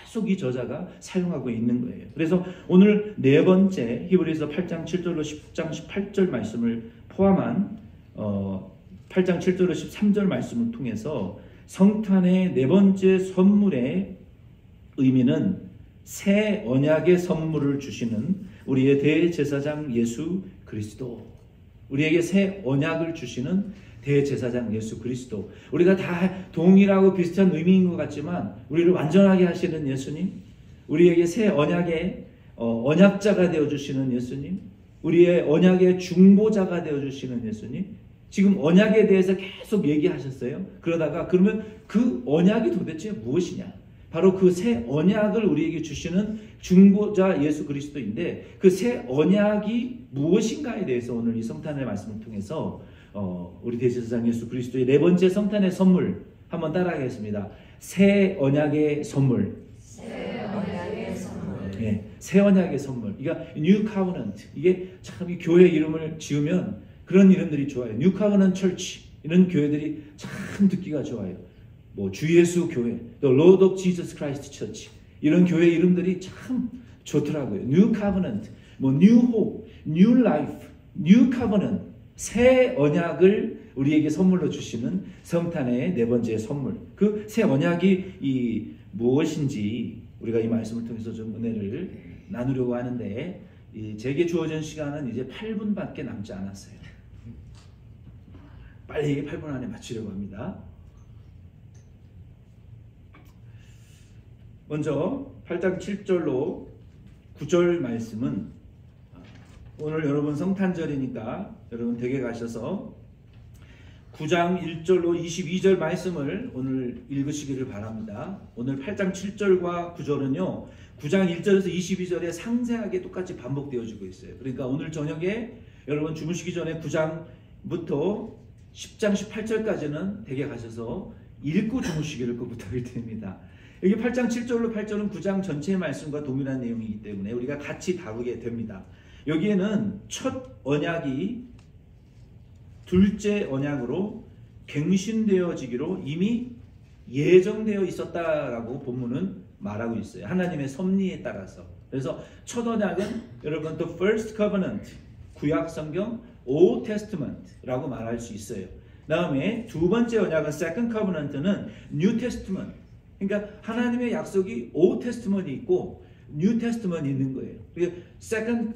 계속 이 저자가 사용하고 있는 거예요. 그래서 오늘 네 번째 히브리서 8장 7절로 10장 18절 말씀을 포함한 8장 7절로 13절 말씀을 통해서 성탄의 네 번째 선물의 의미는 새 언약의 선물을 주시는 우리의 대제사장 예수 그리스도, 우리에게 새 언약을 주시는 대제사장 예수 그리스도, 우리가 다 동일하고 비슷한 의미인 것 같지만 우리를 완전하게 하시는 예수님, 우리에게 새 언약의 언약자가 되어주시는 예수님, 우리의 언약의 중보자가 되어주시는 예수님. 지금 언약에 대해서 계속 얘기하셨어요. 그러다가 그러면 그 언약이 도대체 무엇이냐? 바로 그 새 언약을 우리에게 주시는 중보자 예수 그리스도인데, 그 새 언약이 무엇인가에 대해서 오늘 이 성탄의 말씀을 통해서 우리 대제사장 예수 그리스도의 네 번째 성탄의 선물 한번 따라하겠습니다. 새 언약의 선물. 새 언약의 선물. 네, 새 언약의 선물. 그러니까 New Covenant. 이게 참 이 교회 이름을 지으면 그런 이름들이 좋아요. New Covenant Church. 이런 교회들이 참 듣기가 좋아요. 뭐 주 예수 교회, The Lord of Jesus Christ Church, 이런 교회 이름들이 참 좋더라고요. New Covenant, 뭐 New Hope, New Life, New Covenant, 새 언약을 우리에게 선물로 주시는 성탄의 네 번째 선물. 그 새 언약이 무엇인지 우리가 이 말씀을 통해서 좀 은혜를 나누려고 하는데, 제게 주어진 시간은 이제 8분밖에 남지 않았어요. 빨리 8분 안에 마치려고 합니다. 먼저 8장 7절로 9절 말씀은, 오늘 여러분 성탄절이니까 여러분 댁에 가셔서 9장 1절로 22절 말씀을 오늘 읽으시기를 바랍니다. 오늘 8장 7절과 9절은요 9장 1절에서 22절에 상세하게 똑같이 반복되어지고 있어요. 그러니까 오늘 저녁에 여러분 주무시기 전에 9장부터 10장 18절까지는 댁에 가셔서 읽고 주무시기를 꼭 부탁을 드립니다. 여기 8장 7절로 8절은 9장 전체의 말씀과 동일한 내용이기 때문에 우리가 같이 다루게 됩니다. 여기에는 첫 언약이 둘째 언약으로 갱신되어지기로 이미 예정되어 있었다라고 본문은 말하고 있어요. 하나님의 섭리에 따라서. 그래서 첫 언약은 여러분 the first covenant, 구약 성경 Old Testament라고 말할 수 있어요. 다음에 두 번째 언약은 second covenant는 New Testament. 그러니까 하나님의 약속이 Old Testament이 있고 New Testament이 있는 거예요.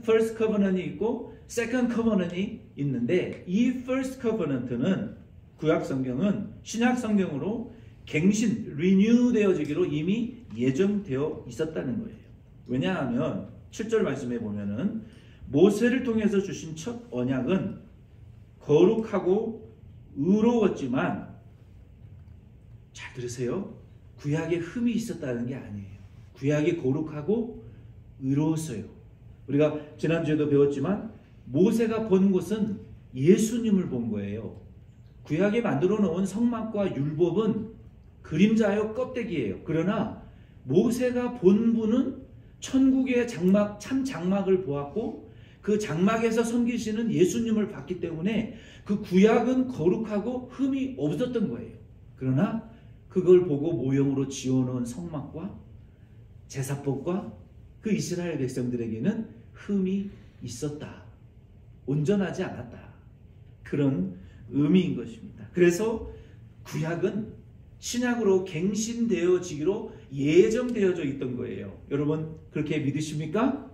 first covenant이 있고 second covenant이 있는데, 이 first covenant는 구약 성경은 신약 성경으로 갱신, renew 되어지기로 이미 예정되어 있었다는 거예요. 왜냐하면 7절 말씀에 보면은 모세를 통해서 주신 첫 언약은 거룩하고 의로웠지만, 잘 들으세요. 구약에 흠이 있었다는 게 아니에요. 구약이 거룩하고 의로웠어요. 우리가 지난주에도 배웠지만 모세가 본 것은 예수님을 본 거예요. 구약에 만들어 놓은 성막과 율법은 그림자요 껍데기예요. 그러나 모세가 본 분은 천국의 장막, 참 장막을 보았고 그 장막에서 섬기시는 예수님을 봤기 때문에 그 구약은 거룩하고 흠이 없었던 거예요. 그러나 그걸 보고 모형으로 지어놓은 성막과 제사법과 그 이스라엘 백성들에게는 흠이 있었다. 온전하지 않았다. 그런 의미인 것입니다. 그래서 구약은 신약으로 갱신되어지기로 예정되어져 있던 거예요. 여러분 그렇게 믿으십니까?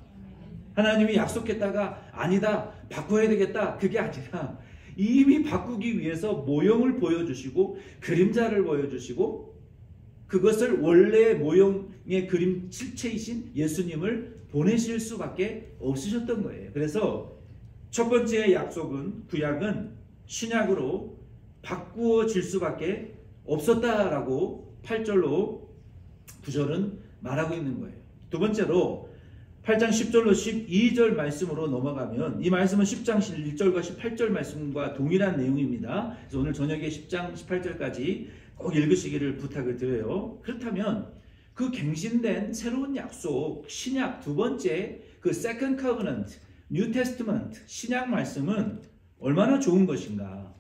하나님이 약속했다가 아니다, 바꿔야 되겠다, 그게 아니라 이미 바꾸기 위해서 모형을 보여주시고 그림자를 보여주시고 그것을 원래 모형의 그림 실체이신 예수님을 보내실 수밖에 없으셨던 거예요. 그래서 첫 번째 약속은, 구약은 신약으로 바꾸어질 수밖에 없었다라고 8절로 9절은 말하고 있는 거예요. 두 번째로 8장 10절로 12절 말씀으로 넘어가면, 이 말씀은 10장 1절과 18절 말씀과 동일한 내용입니다. 그래서 오늘 저녁에 10장 18절까지 꼭 읽으시기를 부탁을 드려요. 그렇다면 그 갱신된 새로운 약속, 신약 두 번째 그 second covenant, New Testament, 신약 말씀은 얼마나 좋은 것인가?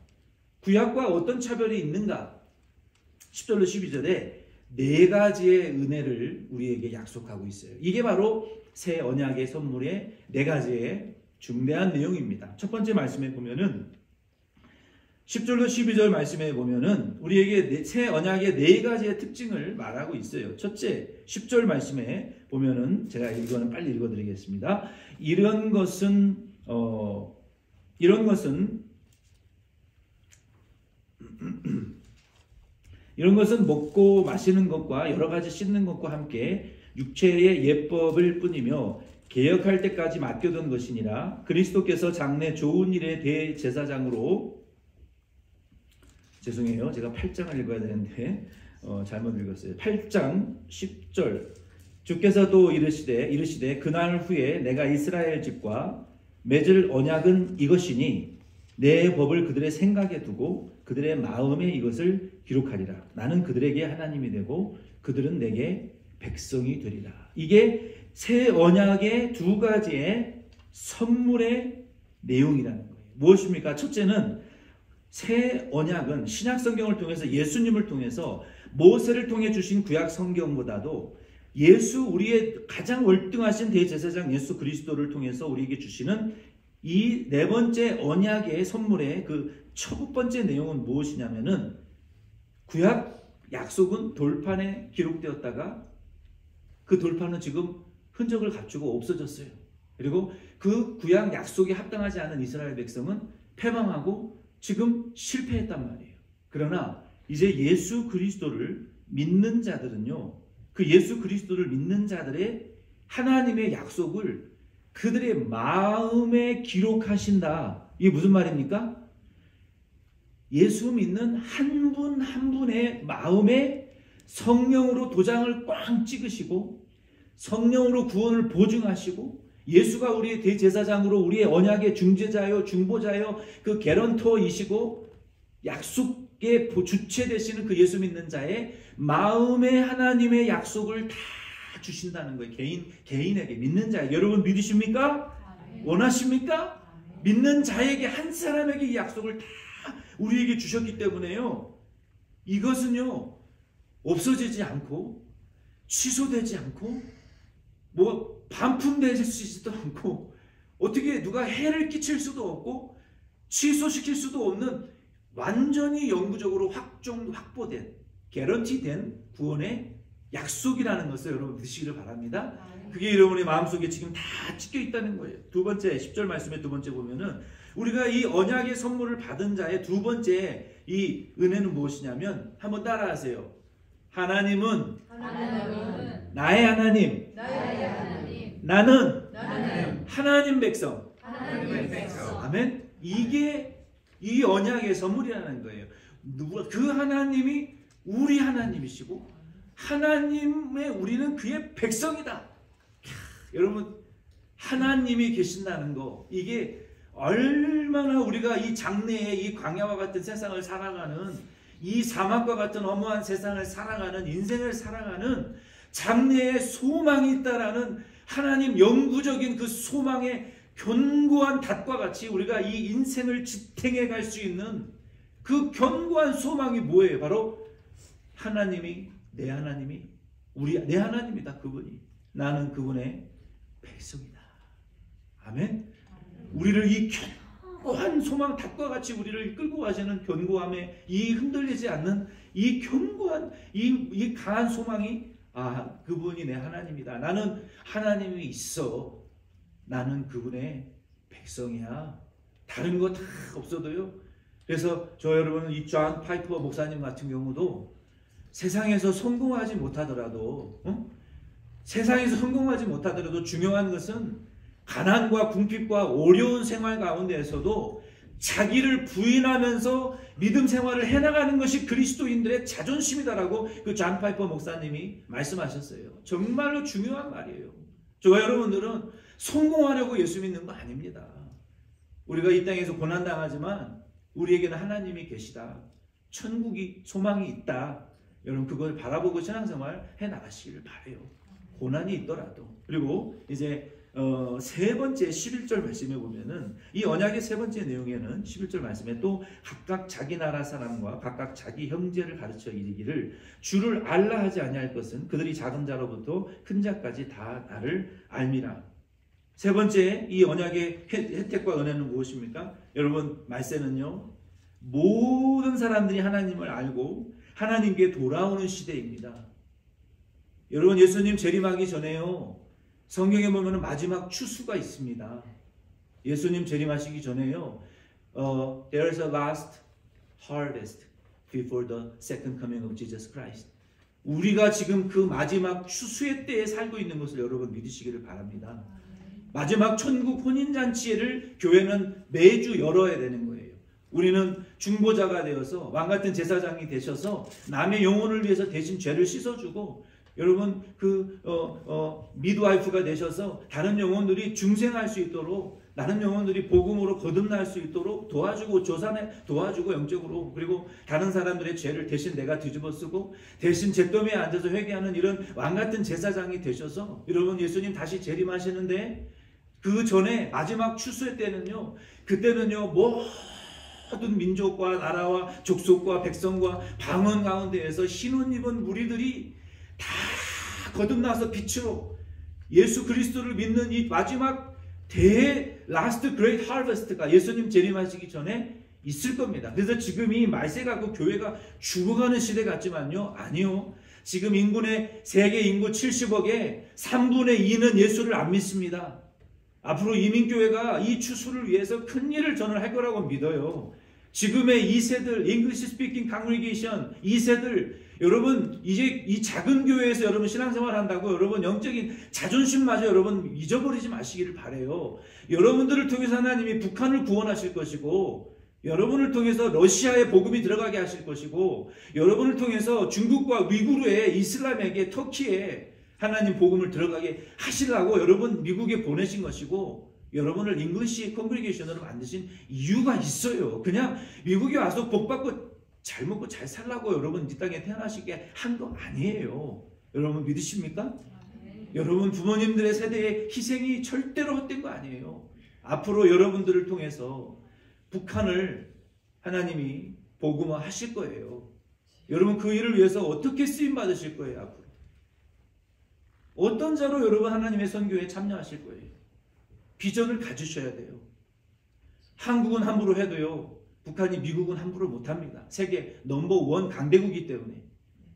구약과 어떤 차별이 있는가? 10절로 12절에 네 가지의 은혜를 우리에게 약속하고 있어요. 이게 바로 새 언약의 선물의 네 가지의 중대한 내용입니다. 첫 번째 말씀에 보면은 10절로 12절 말씀에 보면은 우리에게 새 언약의 네 가지의 특징을 말하고 있어요. 첫째, 10절 말씀에 보면은 제가 이거는 빨리 읽어드리겠습니다. 이런 것은 먹고 마시는 것과 여러 가지 씻는 것과 함께 육체의 예법을 뿐이며 개혁할 때까지 맡겨둔 것이니라. 그리스도께서 장래 좋은 일의 대제사장으로, 죄송해요, 제가 8장을 읽어야 되는데 잘못 읽었어요. 8장 10절, 주께서 또 이르시되 그날 후에 내가 이스라엘 집과 맺을 언약은 이것이니 내 법을 그들의 생각에 두고 그들의 마음에 이것을 기록하리라. 나는 그들에게 하나님이 되고 그들은 내게 백성이 되리라. 이게 새 언약의 두 가지의 선물의 내용이라는 거예요. 무엇입니까? 첫째는 새 언약은 신약 성경을 통해서, 예수님을 통해서, 모세를 통해 주신 구약 성경보다도 예수 우리의 가장 월등하신 대제사장 예수 그리스도를 통해서 우리에게 주시는 이 네 번째 언약의 선물의 그 첫 번째 내용은 무엇이냐면은 구약 약속은 돌판에 기록되었다가 그 돌판은 지금 흔적을 갖추고 없어졌어요. 그리고 그 구약 약속에 합당하지 않은 이스라엘 백성은 패망하고 지금 실패했단 말이에요. 그러나 이제 예수 그리스도를 믿는 자들은요, 그 예수 그리스도를 믿는 자들의 하나님의 약속을 그들의 마음에 기록하신다. 이게 무슨 말입니까? 예수 믿는 한 분 한 분의 마음에 성령으로 도장을 꽝 찍으시고 성령으로 구원을 보증하시고 예수가 우리의 대제사장으로 우리의 언약의 중재자요 중보자요 그 개런터이시고 약속의 주체 되시는 그 예수 믿는 자의 마음에 하나님의 약속을 다 주신다는 거예요. 개인에게 믿는 자에게. 여러분 믿으십니까? 원하십니까? 믿는 자에게 한 사람에게 이 약속을 다 우리에게 주셨기 때문에요. 이것은요 없어지지 않고 취소되지 않고 뭐 반품되지도 않고 어떻게 누가 해를 끼칠 수도 없고 취소시킬 수도 없는 완전히 영구적으로 확보된 개런티된 구원의 약속이라는 것을 여러분 믿으시기를 바랍니다. 그게 여러분의 마음속에 지금 다 찍혀 있다는 거예요. 두 번째 10절 말씀의 두 번째 보면은 우리가 이 언약의 선물을 받은 자의 두 번째 이 은혜는 무엇이냐면 한번 따라하세요. 하나님은 나의 하나님, 나는 하나님 백성. 아멘. 이게 이 언약의 선물이라는 거예요. 그 하나님이 우리 하나님이시고 하나님의 우리는 그의 백성이다. 여러분 하나님이 계신다는 거 이게 얼마나 우리가 이 장래에 이 광야와 같은 세상을 살아가는 이 사막과 같은 엄무한 세상을 살아가는 인생을 살아가는 장래에 소망이 있다라는 하나님 영구적인 그 소망의 견고한 닷과 같이 우리가 이 인생을 지탱해 갈 수 있는 그 견고한 소망이 뭐예요? 바로 하나님이 내 하나님이 내 하나님이다. 그분이 나는 그분의 백성이다. 아멘. 우리를 이 견고한 소망 닷과 같이 우리를 끌고 가시는 견고함에 이 흔들리지 않는 이 견고한 이 강한 소망이 그분이 내 하나님이다. 나는 하나님이 있어. 나는 그분의 백성이야. 다른 거 다 없어도요. 그래서 저 여러분 이 존 파이퍼 목사님 같은 경우도 세상에서 성공하지 못하더라도 중요한 것은 가난과 궁핍과 어려운 생활 가운데에서도 자기를 부인하면서 믿음 생활을 해나가는 것이 그리스도인들의 자존심이다라고 그 존 파이퍼 목사님이 말씀하셨어요. 정말로 중요한 말이에요. 저와 여러분들은 성공하려고 예수 믿는 거 아닙니다. 우리가 이 땅에서 고난당하지만 우리에게는 하나님이 계시다. 천국이 소망이 있다. 여러분 그걸 바라보고 신앙생활 해나가시기를 바라요. 고난이 있더라도. 그리고 이제 세 번째 11절 말씀에 보면은 이 언약의 세 번째 내용에는 11절 말씀에 또 각각 자기 나라 사람과 각각 자기 형제를 가르쳐 이르기를 주를 알라 하지 아니할 것은 그들이 작은 자로부터 큰 자까지 다 나를 알미라. 세 번째 이 언약의 혜택과 은혜는 무엇입니까? 여러분 말세는요 모든 사람들이 하나님을 알고 하나님께 돌아오는 시대입니다. 여러분 예수님 재림하기 전에요 성경에 보면 마지막 추수가 있습니다. 예수님 재림하시기 전에요 there is a last harvest before the second coming of Jesus Christ. 우리가 지금 그 마지막 추수의 때에 살고 있는 것을 여러분 믿으시기를 바랍니다. 마지막 천국 혼인잔치를 교회는 매주 열어야 되는 거예요. 우리는 중보자가 되어서 왕같은 제사장이 되셔서 남의 영혼을 위해서 대신 죄를 씻어주고 여러분 미드와이프가 되셔서 다른 영혼들이 중생할 수 있도록 다른 영혼들이 복음으로 거듭날 수 있도록 도와주고 조산에 도와주고 영적으로 그리고 다른 사람들의 죄를 대신 내가 뒤집어쓰고 대신 잿더미에 앉아서 회개하는 이런 왕같은 제사장이 되셔서 여러분 예수님 다시 재림하시는데 그 전에 마지막 추수의 때는요 그때는요 모든 민족과 나라와 족속과 백성과 방언 가운데에서 흰옷 입은 무리들이 다 거듭나서 빛으로 예수 그리스도를 믿는 이 마지막 대의 라스트 그레이트 하베스트가 예수님 재림하시기 전에 있을 겁니다. 그래서 지금 이 말세 갖고 교회가 죽어가는 시대 같지만요, 아니요. 지금 인구의 세계 인구 70억의 3분의 2는 예수를 안 믿습니다. 앞으로 이민교회가 이 추수를 위해서 큰 일을 저는 할 거라고 믿어요. 지금의 2세들, English speaking congregation 2세들, 여러분 이제 이 작은 교회에서 여러분 신앙생활 한다고 여러분 영적인 자존심마저 여러분 잊어버리지 마시기를 바라요. 여러분들을 통해서 하나님이 북한을 구원하실 것이고, 여러분을 통해서 러시아에 복음이 들어가게 하실 것이고, 여러분을 통해서 중국과 위구르에 이슬람에게 터키에 하나님 복음을 들어가게 하시려고 여러분 미국에 보내신 것이고, 여러분을 잉글리시 컨그리게이션으로 만드신 이유가 있어요. 그냥 미국에 와서 복 받고 잘 먹고 잘 살라고 여러분 이 땅에 태어나시게 한 거 아니에요. 여러분 믿으십니까? 여러분 부모님들의 세대의 희생이 절대로 헛된 거 아니에요. 앞으로 여러분들을 통해서 북한을 하나님이 복음화 하실 거예요. 여러분 그 일을 위해서 어떻게 쓰임 받으실 거예요? 앞으로 어떤 자로 여러분 하나님의 선교에 참여하실 거예요? 비전을 가지셔야 돼요. 한국은 함부로 해도요, 북한이 미국은 함부로 못합니다. 세계 넘버원 강대국이기 때문에.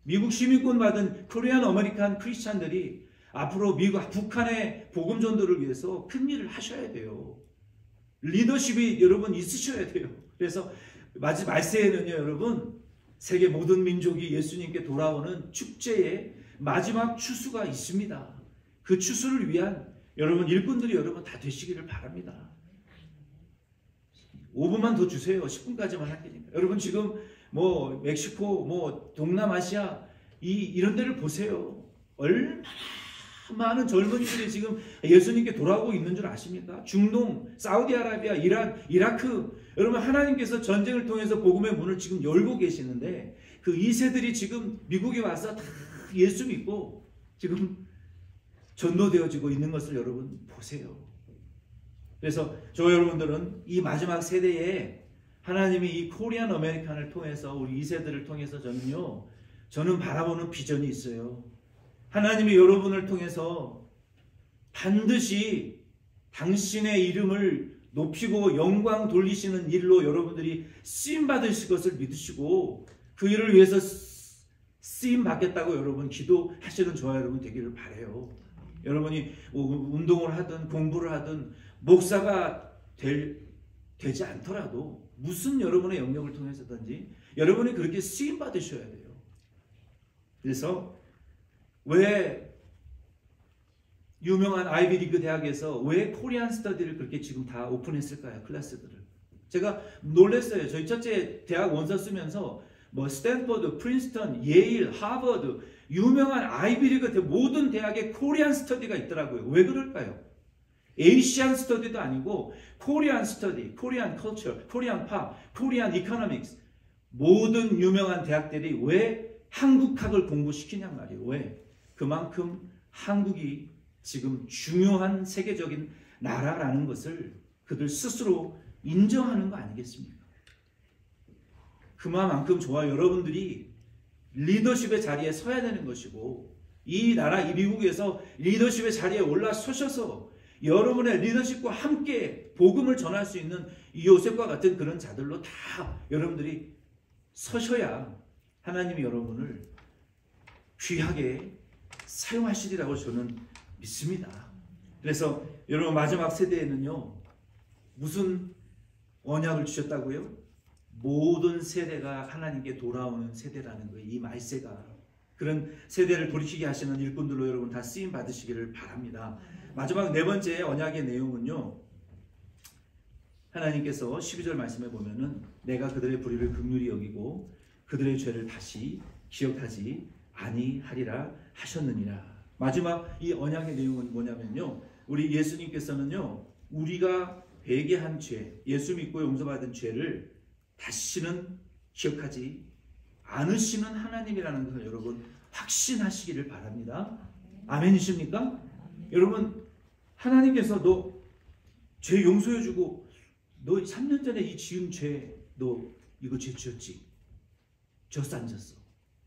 미국 시민권 받은 코리안 아메리칸 크리스찬들이 앞으로 북한의 복음 전도를 위해서 큰 일을 하셔야 돼요. 리더십이 여러분 있으셔야 돼요. 그래서 말세에는요, 여러분 세계 모든 민족이 예수님께 돌아오는 축제의 마지막 추수가 있습니다. 그 추수를 위한 여러분 일꾼들이 여러분 다 되시기를 바랍니다. 5분만 더 주세요. 10분까지만 할 테니까. 여러분 지금 뭐 멕시코, 뭐 동남아시아 이런 데를 보세요. 얼마나 많은 젊은이들이 지금 예수님께 돌아오고 있는 줄 아십니까? 중동, 사우디아라비아, 이라크, 여러분 하나님께서 전쟁을 통해서 복음의 문을 지금 열고 계시는데 그 2세들이 지금 미국에 와서 다 예수 믿고 지금 전도되어지고 있는 것을 여러분 보세요. 그래서 저 여러분들은 이 마지막 세대에 하나님이 이 코리안 아메리칸을 통해서 우리 2세들을 통해서 저는 바라보는 비전이 있어요. 하나님이 여러분을 통해서 반드시 당신의 이름을 높이고 영광 돌리시는 일로 여러분들이 쓰임 받으실 것을 믿으시고 그 일을 위해서 쓰임 받겠다고 여러분 기도하시는 저와 여러분 되기를 바라요. 여러분이 운동을 하든 공부를 하든 목사가 되지 않더라도 무슨 여러분의 영역을 통해서든지 여러분이 그렇게 쓰임 받으셔야 돼요. 그래서 왜 유명한 아이비리그 대학에서 왜 코리안 스터디를 그렇게 지금 다 오픈했을까요? 클래스들을. 제가 놀랐어요. 저희 첫째 대학 원서 쓰면서 뭐 스탠퍼드, 프린스턴, 예일, 하버드 유명한 아이비리그 모든 대학에 코리안 스터디가 있더라고요. 왜 그럴까요? 에이시안 스터디도 아니고 코리안 스터디, 코리안 컬처, 코리안 팝, 코리안 이코노믹스 모든 유명한 대학들이 왜 한국학을 공부시키냔 말이에요. 왜? 그만큼 한국이 지금 중요한 세계적인 나라라는 것을 그들 스스로 인정하는 거 아니겠습니까? 그만큼 저와 여러분들이 리더십의 자리에 서야 되는 것이고 이 나라, 이 미국에서 리더십의 자리에 올라서셔서 여러분의 리더십과 함께 복음을 전할 수 있는 이 요셉과 같은 그런 자들로 다 여러분들이 서셔야 하나님이 여러분을 귀하게 사용하시리라고 저는 믿습니다. 그래서 여러분 마지막 세대에는요 무슨 언약을 주셨다고요? 모든 세대가 하나님께 돌아오는 세대라는 거예요. 이 말세가 그런 세대를 돌이키게 하시는 일꾼들로 여러분 다 쓰임 받으시기를 바랍니다. 마지막 네 번째 언약의 내용은요, 하나님께서 12절 말씀에 보면은 내가 그들의 불의를 긍휼히 여기고 그들의 죄를 다시 기억하지 아니하리라 하셨느니라. 마지막 이 언약의 내용은 뭐냐면요, 우리 예수님께서는요 우리가 회개한 죄, 예수 믿고 용서받은 죄를 다시는 기억하지 않으시는 하나님이라는 것을 여러분 확신하시기를 바랍니다. 아멘이십니까? 여러분 하나님께서 너 죄 용서해주고 너 3년 전에 이 지은 죄 너 이거 죄 지었지? 졌어 안 졌어?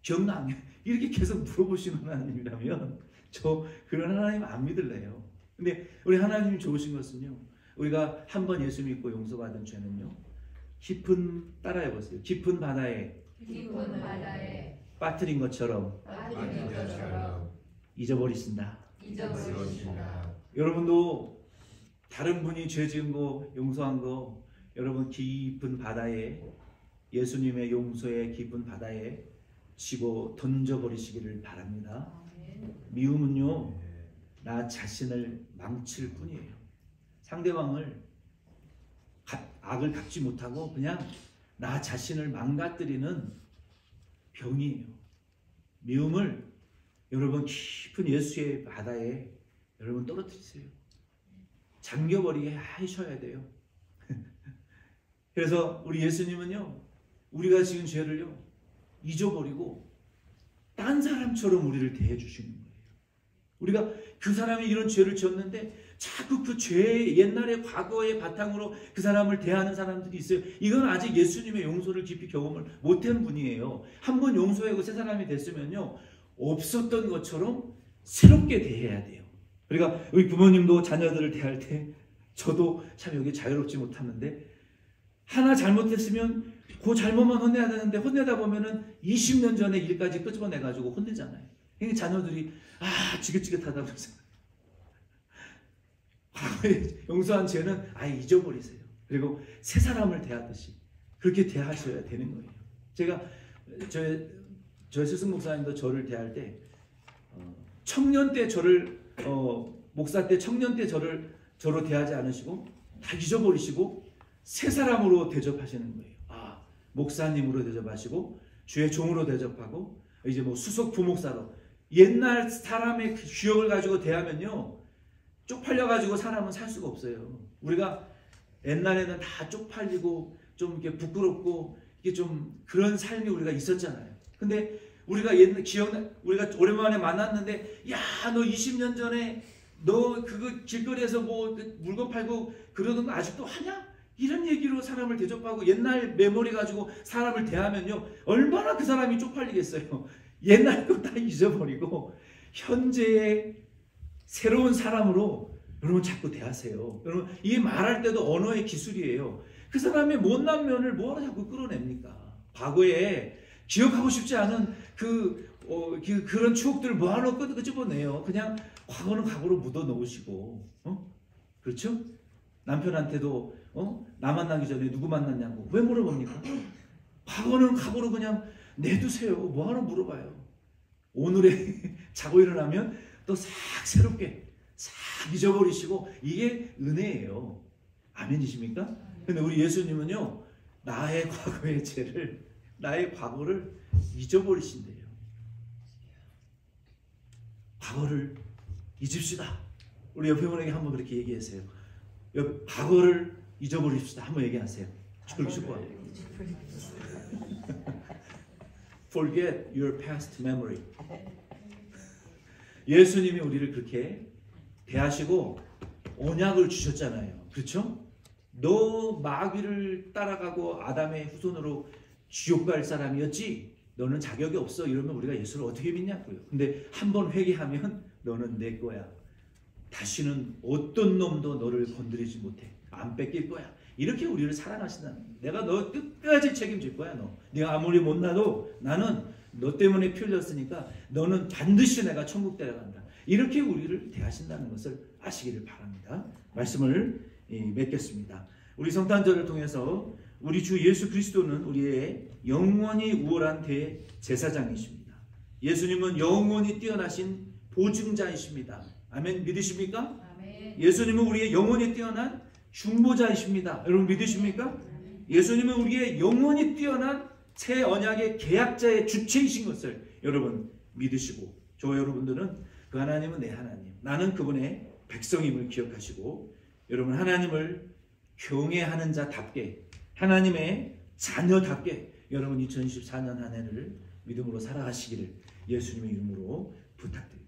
기억나 안 나? 이렇게 계속 물어보시는 하나님이라면 저 그런 하나님 안 믿을래요. 근데 우리 하나님이 좋으신 것은요, 우리가 한번 예수 믿고 용서받은 죄는요, 따라해보세요. 깊은 바다에 빠뜨린 것처럼 빠뜨린 것처럼 잊어버리신다. 잊어버리신다. 여러분도 다른 분이 죄 지은 거 용서한 거 여러분 깊은 바다에, 예수님의 용서의 깊은 바다에 치고 던져버리시기를 바랍니다. 미움은요, 나 자신을 망칠 뿐이에요. 상대방을 악을 갚지 못하고 그냥 나 자신을 망가뜨리는 병이에요. 미움을 여러분 깊은 예수의 바다에 여러분 떨어뜨리세요. 잠겨버리게 하셔야 돼요. 그래서 우리 예수님은요, 우리가 지은 죄를요 잊어버리고 딴 사람처럼 우리를 대해 주시는 거예요. 우리가 그 사람이 이런 죄를 지었는데 자꾸 그 죄의 옛날의 과거의 바탕으로 그 사람을 대하는 사람들이 있어요. 이건 아직 예수님의 용서를 깊이 경험을 못한 분이에요. 한번 용서하고 새 사람이 됐으면요, 없었던 것처럼 새롭게 대해야 돼요. 그러니까 우리 부모님도 자녀들을 대할 때, 저도 참 여기 자유롭지 못하는데, 하나 잘못했으면 그 잘못만 혼내야 되는데 혼내다 보면은 20년 전에 일까지 끄집어내가지고 혼내잖아요. 그러니까 자녀들이 지긋지긋하다고 해서 과거에 용서한 죄는 아예 잊어버리세요. 그리고 새 사람을 대하듯이 그렇게 대하셔야 되는 거예요. 제가 저희 스승 목사님도 저를 대할 때 청년 때 저를 목사 때 청년 때 저로 대하지 않으시고 다 잊어버리시고 새 사람으로 대접하시는 거예요. 목사님으로 대접하시고 주의 종으로 대접하고 이제 뭐 수석 부목사로, 옛날 사람의 기억을 가지고 대하면요 쪽팔려 가지고 사람은 살 수가 없어요. 우리가 옛날에는 다 쪽팔리고 좀 이렇게 부끄럽고 이게 좀 그런 삶이 우리가 있었잖아요. 근데 우리가 우리가 오랜만에 만났는데, 야, 너 20년 전에 너 그거 길거리에서 뭐 물건 팔고 그러던 거 아직도 하냐? 이런 얘기로 사람을 대접하고 옛날 메모리 가지고 사람을 대하면요 얼마나 그 사람이 쪽팔리겠어요. 옛날 거 다 잊어버리고 현재의 새로운 사람으로 여러분 자꾸 대하세요. 여러분 이게 말할 때도 언어의 기술이에요. 그 사람의 못난 면을 뭐하러 자꾸 끌어냅니까? 과거에 기억하고 싶지 않은 그런 추억들을 뭐하러 끄집어내요. 그냥 과거는 과거로 묻어 놓으시고, 그렇죠? 남편한테도 나 만나기 전에 누구 만났냐고 왜 물어봅니까? 과거는 과거로 그냥 내두세요. 뭐하러 물어봐요. 오늘에 자고 일어나면 또 싹 새롭게 싹 잊어버리시고, 이게 은혜예요. 아멘이십니까? 근데 우리 예수님은요, 나의 과거의 죄를, 나의 과거를 잊어버리신대요. 과거를 잊읍시다. 우리 옆에 분에게 한번 그렇게 얘기하세요. 과거를 잊어버립시다. 한번 얘기하세요. 그렇게 쉽고. Forget your past memory. 예수님이 우리를 그렇게 대하시고 언약을 주셨잖아요. 그렇죠? 너 마귀를 따라가고 아담의 후손으로 지옥 갈 사람이었지? 너는 자격이 없어. 이러면 우리가 예수를 어떻게 믿냐고요. 근데 한번 회개하면 너는 내 거야. 다시는 어떤 놈도 너를 건드리지 못해. 안 뺏길 거야. 이렇게 우리를 사랑하신다는 거예요. 내가 너 끝까지 책임질 거야. 네가 아무리 못나도 나는 너 때문에 피 흘렸으니까 너는 반드시 내가 천국 데려간다. 이렇게 우리를 대하신다는 것을 아시기를 바랍니다. 말씀을 맺겠습니다. 우리 성탄절을 통해서 우리 주 예수 그리스도는 우리의 영원히 우월한 대제사장이십니다. 예수님은 영원히 뛰어나신 보증자이십니다. 아멘. 믿으십니까? 아멘. 예수님은 우리의 영원히 뛰어난 중보자이십니다. 여러분 믿으십니까? 예수님은 우리의 영원히 뛰어난 새 언약의 계약자의 주체이신 것을 여러분 믿으시고, 저 여러분들은 그 하나님은 내 하나님, 나는 그분의 백성임을 기억하시고, 여러분 하나님을 경외하는 자답게, 하나님의 자녀답게 여러분 2024년 한 해를 믿음으로 살아가시기를 예수님의 이름으로 부탁드립니다.